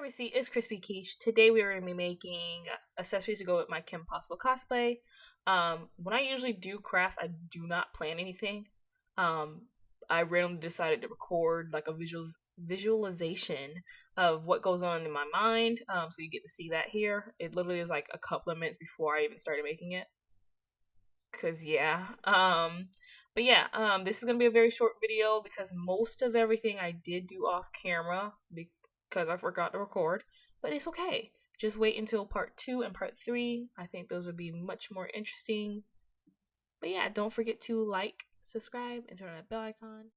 Receipt is Crispy Quiche. Today we are going to be making accessories to go with my Kim Possible cosplay. When I usually do crafts, I do not plan anything. I randomly decided to record like a visualization of what goes on in my mind. So you get to see that here. It literally is like a couple of minutes before I even started making it. Cause yeah. This is gonna be a very short video because most of everything I did do off camera because I forgot to record. But it's okay. Just wait until part 2 and part 3. I think those would be much more interesting. But yeah, don't forget to like, subscribe, and turn on that bell icon.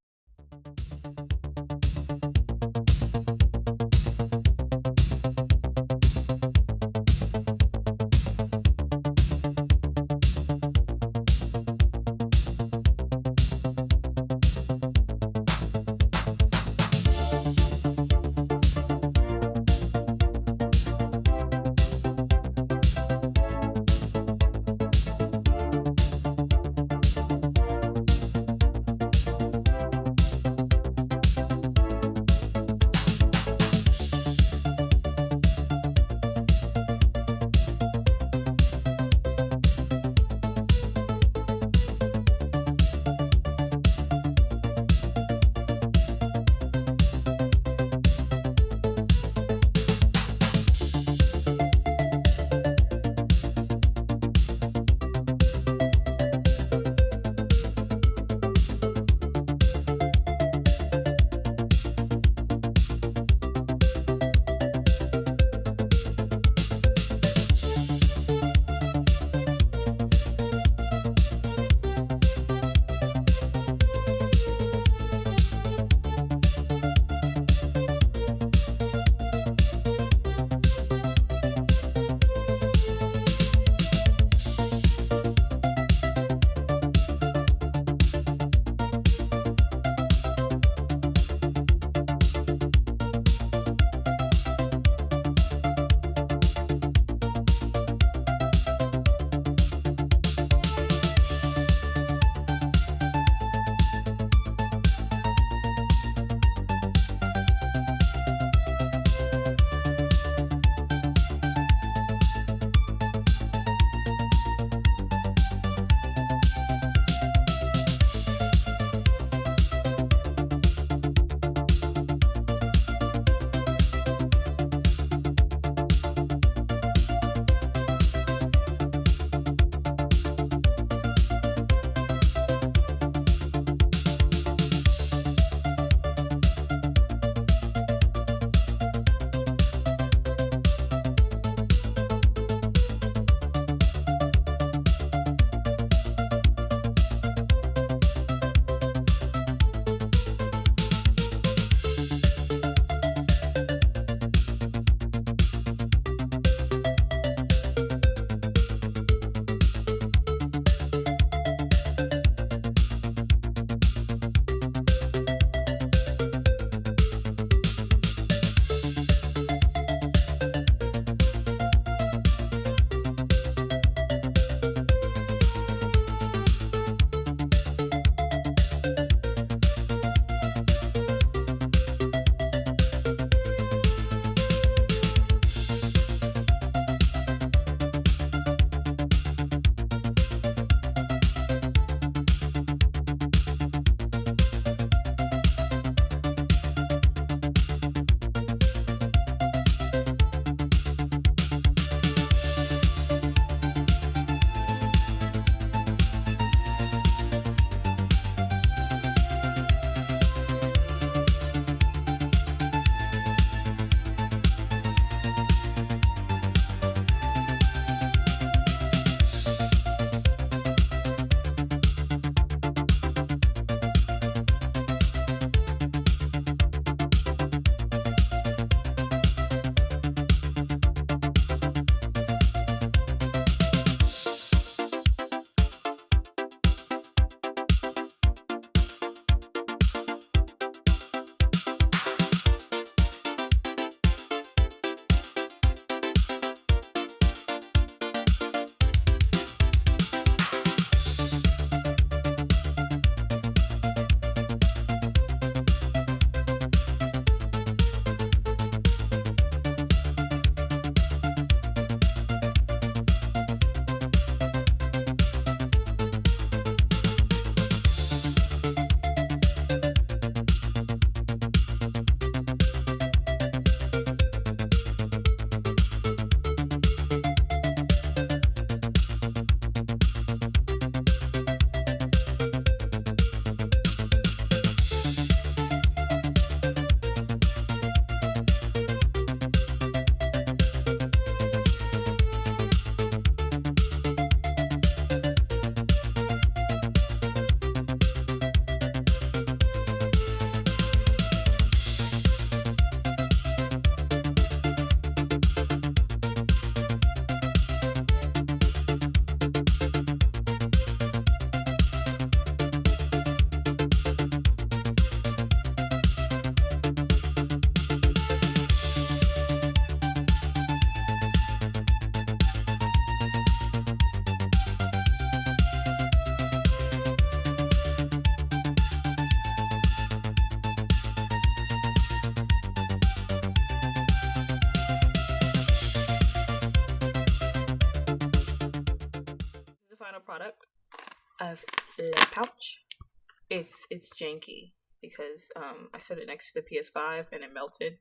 it's janky because I set it next to the PS5 and it melted.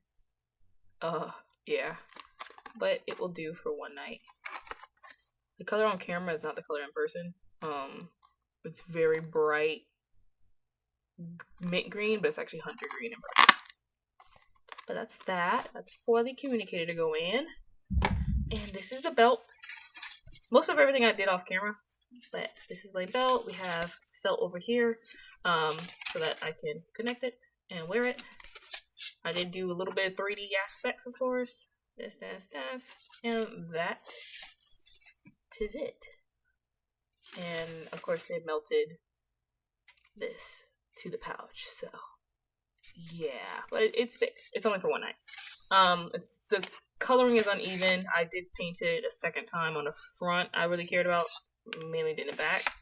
Yeah, but it will do for one night. The color on camera is not the color in person. It's very bright mint green, but it's actually hunter green in person. But that's that. That's for the communicator to go in. And this is the belt. Most of everything I did off camera, but this is the belt. We have felt over here, so that I can connect it and wear it. I did do a little bit of 3D aspects, of course. This, and that. 'Tis it. And of course, they melted this to the pouch, so yeah, but it's fixed. It's only for one night. It's the coloring is uneven. I did paint it a second time on the front. I really cared about, mainly did the back.